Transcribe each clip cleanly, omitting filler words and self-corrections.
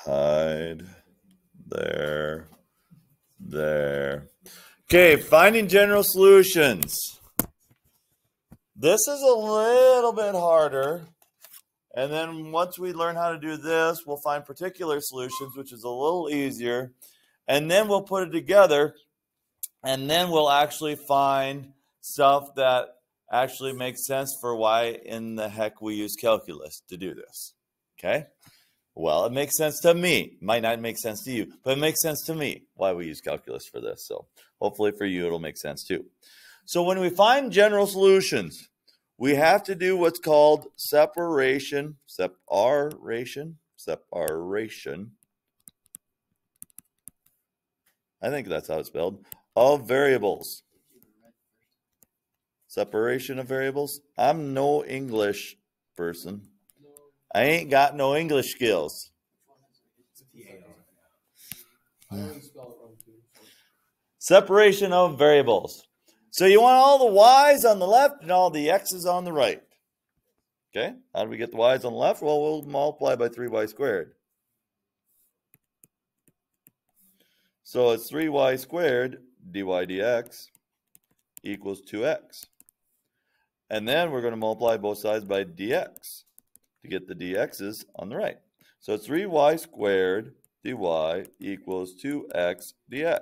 Hide there. Okay, finding general solutions. This is a little bit harder. And then once we learn how to do this, we'll find particular solutions, which is a little easier. And then we'll put it together. And then we'll actually find stuff that actually makes sense for why in the heck we use calculus to do this. Okay? Well, it makes sense to me. It might not make sense to you, but it makes sense to me why we use calculus for this. So hopefully for you, it'll make sense too. So when we find general solutions, we have to do what's called separation. I think that's how it's spelled. Of variables. Separation of variables. I'm no English person. I ain't got no English skills. Separation of variables. So you want all the y's on the left and all the x's on the right. Okay, how do we get the y's on the left? Well, we'll multiply by 3y squared. So it's 3y squared dy dx equals 2x. And then we're going to multiply both sides by dx to get the dx's on the right. So it's 3y squared dy equals 2x dx.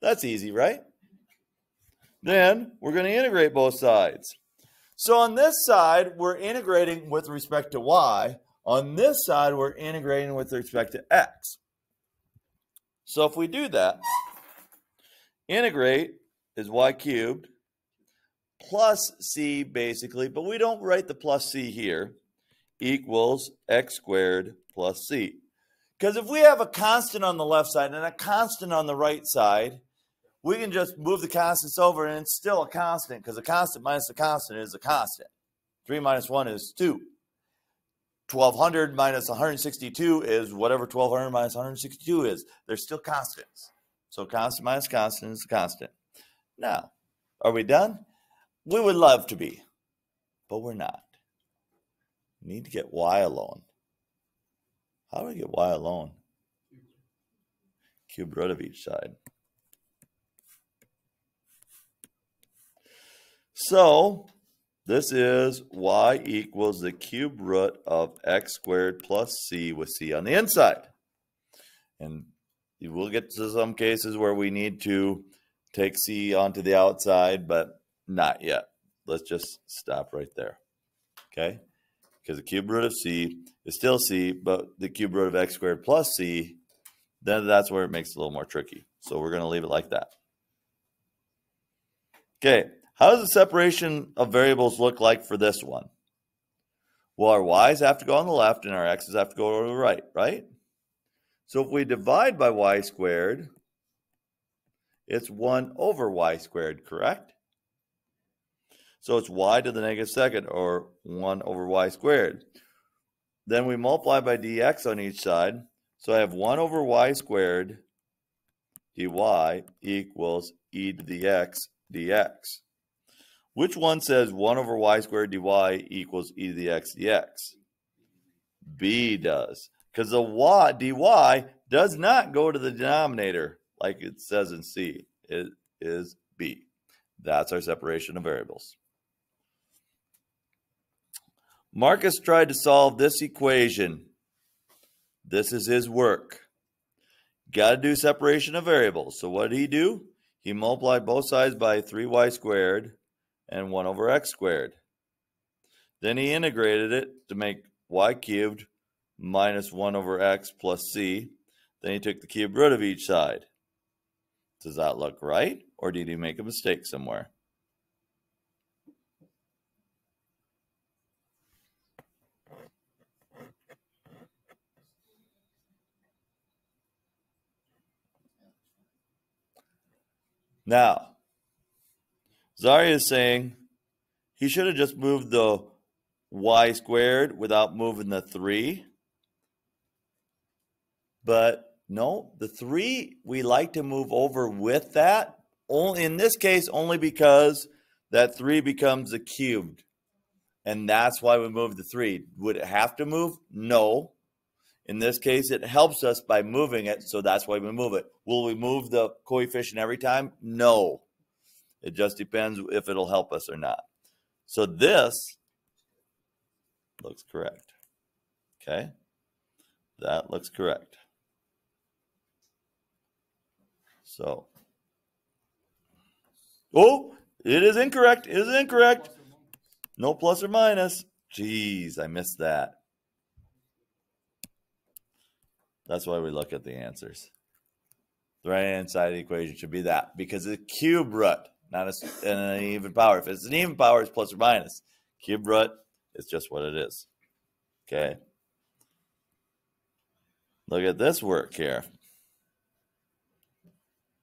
That's easy, right? Then we're going to integrate both sides. So on this side, we're integrating with respect to y. On this side, we're integrating with respect to x. So if we do that, integrate is y cubed plus c basically, but we don't write the plus c here, equals x squared plus c. Because if we have a constant on the left side and a constant on the right side, we can just move the constants over and it's still a constant, because a constant minus a constant is a constant. 3 minus 1 is 2. 1200 minus 162 is whatever 1200 minus 162 is. They're still constants. So constant minus constant is a constant. Now, are we done? We would love to be, but we're not. We need to get y alone. How do we get y alone? Cube root of each side. So this is y equals the cube root of x squared plus c with c on the inside. And we'll get to some cases where we need to take c onto the outside, but not yet. Let's just stop right there. Okay? Because the cube root of c is still c, but the cube root of x squared plus c, then that's where it makes it a little more tricky. So we're going to leave it like that. Okay. How does the separation of variables look like for this one? Well, our y's have to go on the left and our x's have to go to the right, right? So if we divide by y squared, it's 1 over y squared, correct? So it's y to the negative second, or 1 over y squared. Then we multiply by dx on each side. So I have 1 over y squared dy equals e to the x dx. Which one says 1 over y squared dy equals e to the x dx? B does. Because the dy does not go to the denominator like it says in C. It is B. That's our separation of variables. Marcus tried to solve this equation. This is his work. Got to do separation of variables. So what did he do? He multiplied both sides by 3y squared and 1 over x squared. Then he integrated it to make y cubed minus 1 over x plus c. Then he took the cube root of each side. Does that look right? Or did he make a mistake somewhere? Now, Zari is saying he should have just moved the y squared without moving the 3. But no, the 3 we like to move over with that. Only in this case, only because that 3 becomes a cubed. And that's why we moved the 3. Would it have to move? No. In this case, it helps us by moving it, so that's why we move it. Will we move the coefficient every time? No. It just depends if it'll help us or not. So this looks correct. Okay? That looks correct. So, oh, it is incorrect. It is incorrect. No plus or minus. Geez, I missed that. That's why we look at the answers. The right-hand side of the equation should be that, because it's a cube root, not an even power. If it's an even power, it's plus or minus. Cube root is just what it is. Okay? Look at this work here.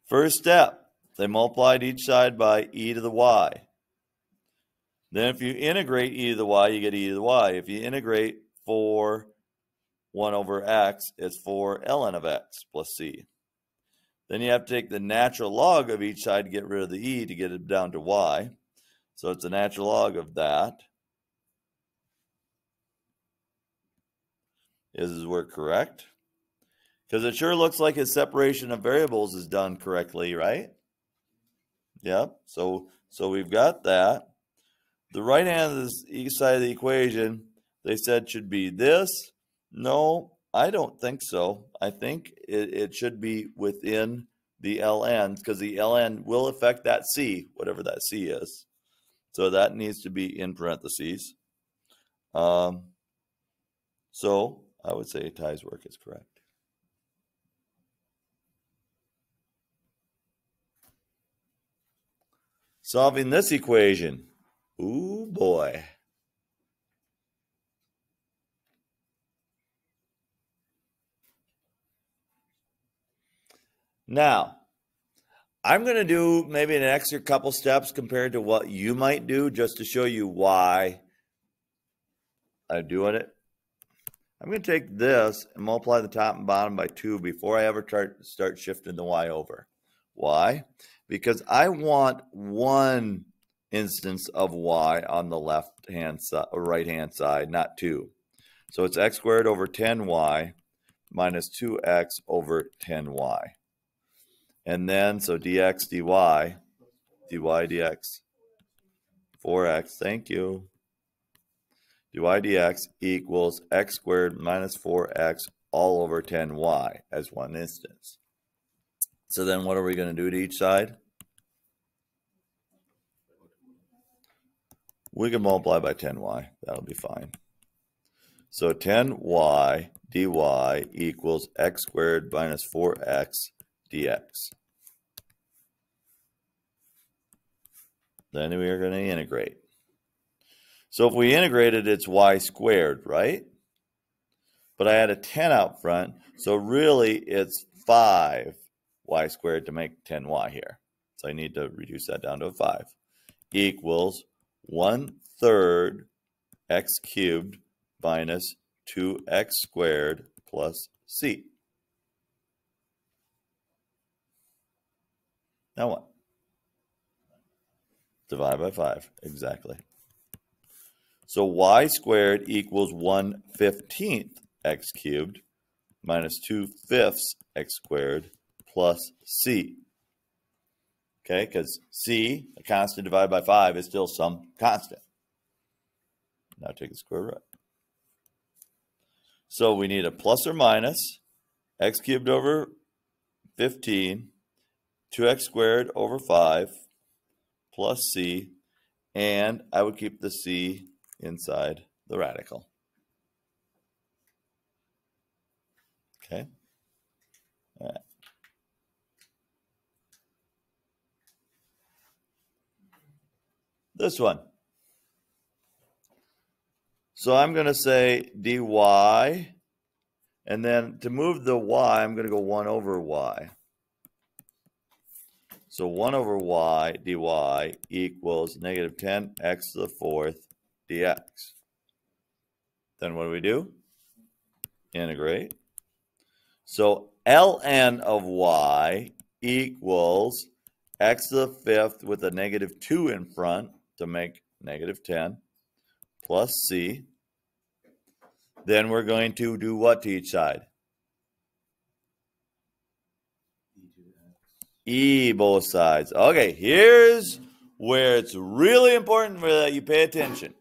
First step, they multiplied each side by e to the y. Then if you integrate e to the y, you get e to the y. If you integrate 4 1 over x, it's 4 ln of x plus c. Then you have to take the natural log of each side to get rid of the e to get it down to y. So it's the natural log of that. Is his work correct? Because it sure looks like his separation of variables is done correctly, right? Yep. So we've got that. The right hand of each side of the equation, they said should be this. No, I don't think so. I think it should be within the ln, because the ln will affect that c, whatever that c is. So that needs to be in parentheses. So I would say Ty's work is correct. Solving this equation. Ooh, boy. Now, I'm going to do maybe an extra couple steps compared to what you might do, just to show you why I'm doing it. I'm going to take this and multiply the top and bottom by 2 before I ever start shifting the y over. Why? Because I want one instance of y on the left-hand side, or right-hand side, not 2. So it's x squared over 10y minus 2x over 10y. And then, so dx, dy, dx, 4x, thank you. dy dx equals x squared minus 4x all over 10y as one instance. So then what are we going to do to each side? We can multiply by 10y. That'll be fine. So 10y dy equals x squared minus 4x dx. Then we are going to integrate. So if we integrated, it's y squared, right? But I had a 10 out front, so really it's 5y squared to make 10y here. So I need to reduce that down to a 5. Equals 1/3 x cubed minus 2x squared plus c. Now what? Divide by 5, exactly. So y squared equals 1/15 x cubed minus 2/5 x squared plus c. Okay, because c, a constant divided by 5, is still some constant. Now take the square root. So we need a plus or minus x cubed over 15, 2x squared over 5, plus c, and I would keep the c inside the radical. Okay? All right. This one. So I'm going to say dy, and then to move the y, I'm going to go 1 over y. So 1 over y dy equals negative 10x to the 4th dx. Then what do? Integrate. So ln of y equals x to the 5th with a negative 2 in front to make negative 10 plus c. then we're going to do what to each side? E both sides. Okay, here's where it's really important that you pay attention.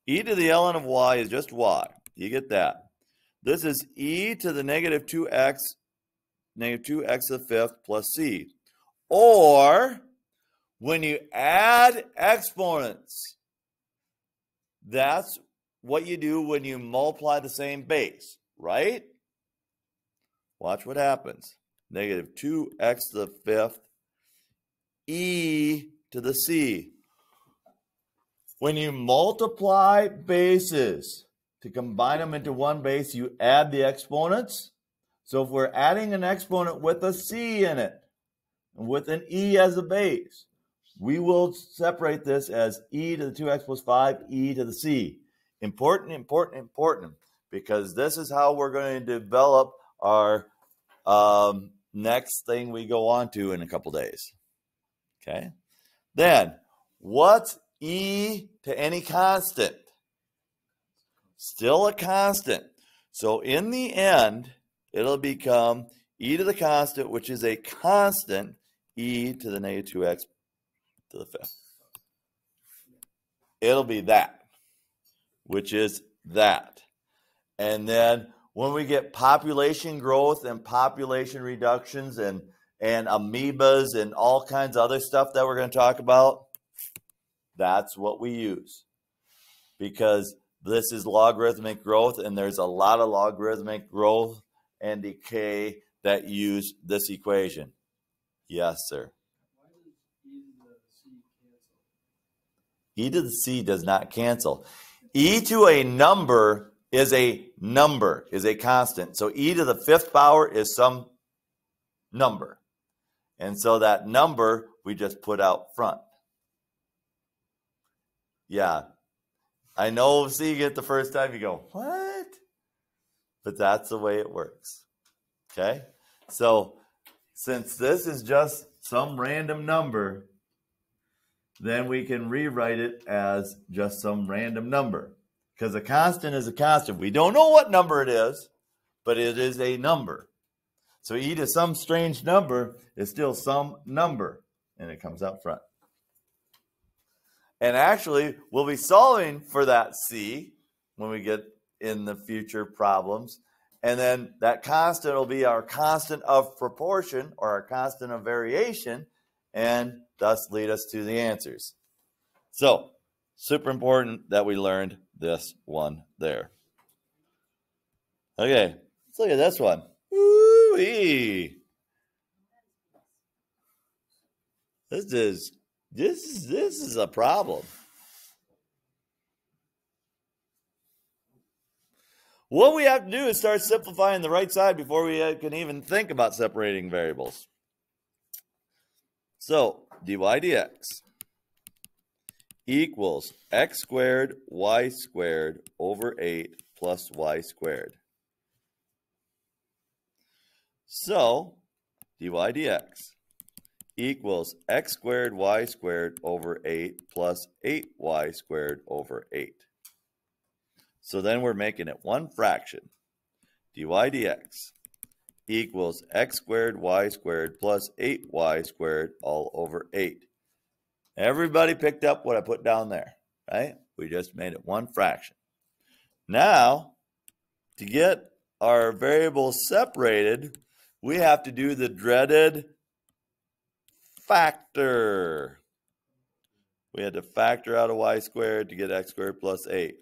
E to the ln of y is just y. You get that. This is e to the negative 2x to the fifth plus c. Or, when you add exponents, that's what you do when you multiply the same base, right? Watch what happens. Negative 2x to the fifth, e to the c. When you multiply bases to combine them into one base, you add the exponents. So if we're adding an exponent with a c in it, and with an e as a base, we will separate this as e to the 2x plus 5, e to the c. Important, important, important, because this is how we're going to develop our next thing we go on to in a couple days. Okay? Then, what's e to any constant? Still a constant. So in the end, it'll become e to the constant, which is a constant, e to the negative 2x to the fifth. It'll be that, which is that. And then when we get population growth and population reductions and amoebas and all kinds of other stuff that we're going to talk about, that's what we use. Because this is logarithmic growth, and there's a lot of logarithmic growth and decay that use this equation. Yes, sir. Why does e to the c cancel? E to the c does not cancel. E to a number is a number, is a constant. So e to the fifth power is some number. And so that number we just put out front. Yeah. I know seeing it the first time you go, what? But that's the way it works. Okay? So since this is just some random number, then we can rewrite it as just some random number. Because a constant is a constant. We don't know what number it is, but it is a number. So e to some strange number is still some number, and it comes out front. And actually, we'll be solving for that c when we get in the future problems. And then that constant will be our constant of proportion or our constant of variation, and thus lead us to the answers. So, super important that we learned this one there. Okay, let's look at this one. Woo-wee. This is a problem. What we have to do is start simplifying the right side before we can even think about separating variables. So, dy dx equals x squared y squared over 8 plus y squared. So, dy dx equals x squared y squared over 8 plus 8y squared over 8. So then we're making it one fraction. Dy dx equals x squared y squared plus 8y squared all over 8. Everybody picked up what I put down there, right? We just made it one fraction. Now, to get our variables separated, we have to do the dreaded factor. We had to factor out a y squared to get x squared plus 8.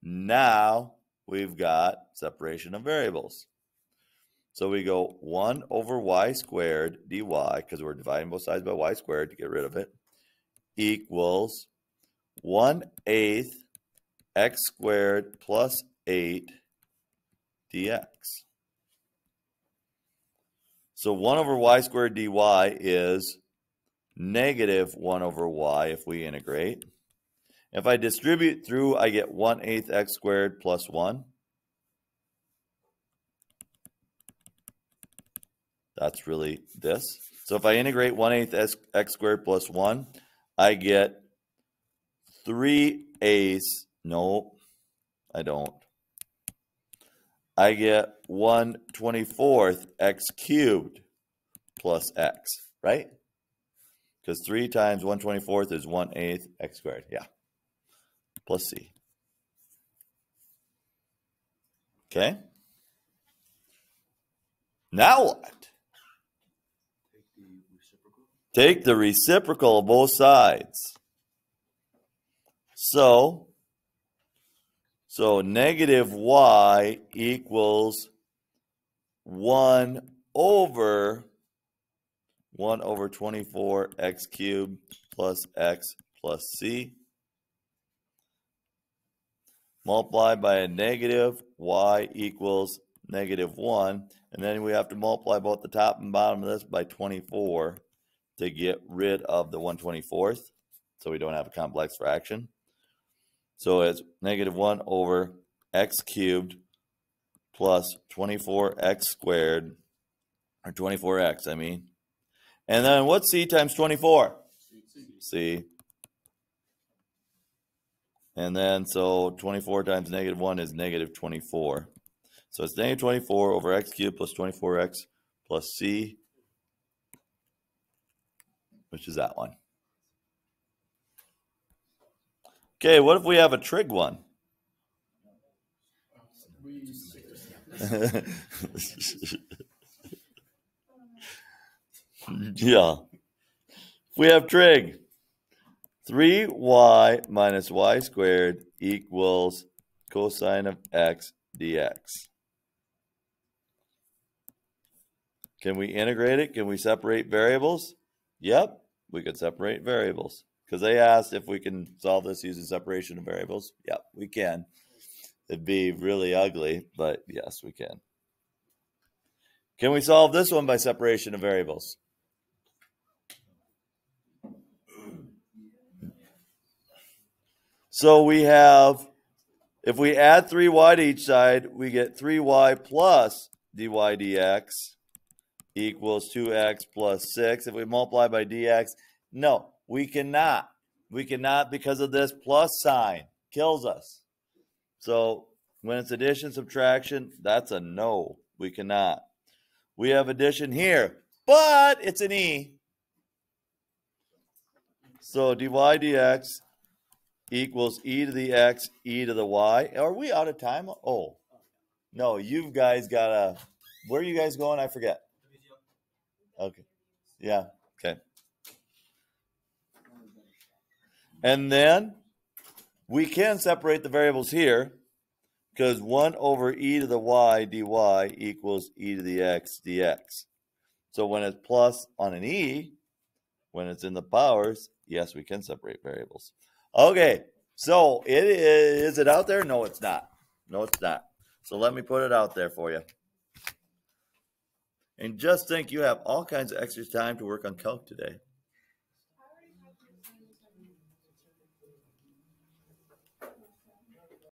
Now we've got separation of variables. So we go 1 over y squared dy, because we're dividing both sides by y squared to get rid of it, equals 1/8 x squared plus 8 dx. So 1 over y squared dy is negative 1 over y if we integrate. If I distribute through, I get 1/8 x squared plus 1. That's really this. So if I integrate 1/8 x squared plus 1, I get 3 1/8. Nope, I don't. I get 1/24 x cubed plus x, right? Because 3 times 1/24 is 1/8 x squared. Yeah. Plus c. Okay. Now what? Take the reciprocal of both sides. So negative y equals 1 over 24 x cubed plus x plus c. Multiplied by a negative, y equals -1. And then we have to multiply both the top and bottom of this by 24 to get rid of the 1/24, so we don't have a complex fraction. So it's -1 over x cubed plus 24x squared, or 24x, I mean. And then what's c times 24? C. And then, so 24 times -1 is -24. So it's -24 over x cubed plus 24x plus c, which is that one. Okay, what if we have a trig one? Yeah. If we have trig, 3y minus y squared equals cosine of x dx. Can we integrate it? Can we separate variables? Yep, we could separate variables. Because they asked if we can solve this using separation of variables. Yep, we can. It'd be really ugly, but yes, we can. Can we solve this one by separation of variables? So we have, if we add 3y to each side, we get 3y plus dy dx equals 2x plus 6. If we multiply by dx, no, we cannot. We cannot because of this plus sign. Kills us. So when it's addition, subtraction, that's a no. We cannot. We have addition here, but it's an e. So dy dx equals e to the x, e to the y. Are we out of time? Oh, no, you guys got to, where are you guys going? I forget. Okay. Yeah, okay. And then we can separate the variables here because 1 over e to the y dy equals e to the x dx. So when it's plus on an e, when it's in the powers, yes, we can separate variables. Okay, so is it out there? No, it's not. No, it's not. So let me put it out there for you. And just think you have all kinds of extra time to work on calc today.